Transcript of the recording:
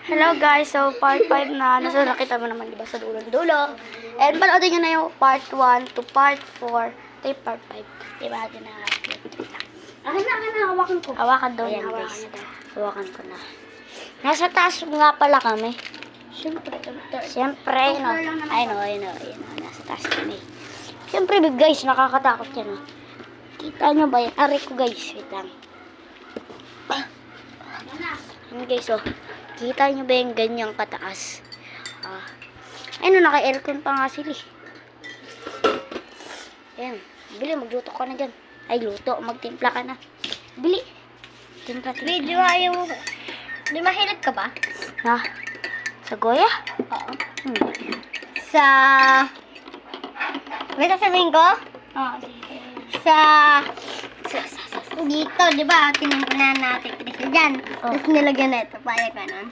Hello guys, so part 5 na. Nasa nakita mo naman diba sa dulo-dulo. And panoodin nyo na yung part 1 to part 4. Ito yung part 5. Diba natin na Akin na, hawakan ko. hawakan doon. Ayan, Hawakan guys. nyo daw. Hawakan ko na. Nasa taas nga pala kami. Siyempre, Siyempre, no. Ay, no. Nasa taas kami. Siyempre, guys, nakakatakot yan, no. Kita nyo ba yan? Aray ko, guys. Wait lang. Yan, guys, oh. Kita nyo ba yung ganyang kataas? Ay, no, naka-aircon pa nga sila. Yan. Bili, magluto ka na dyan. Ay, luto. Magtimpla ka na. Bili. Timpla. Video ayaw. Di mahilig ka ba? Ha? Sa Goya? Oo. Hindi. Sa... May sasabihin ko? Oo, sige. Sa... Dito, di ba? Tinumpuna natin kasi dyan. Oh. Tapos nilagyan na ito. Paya ka nun.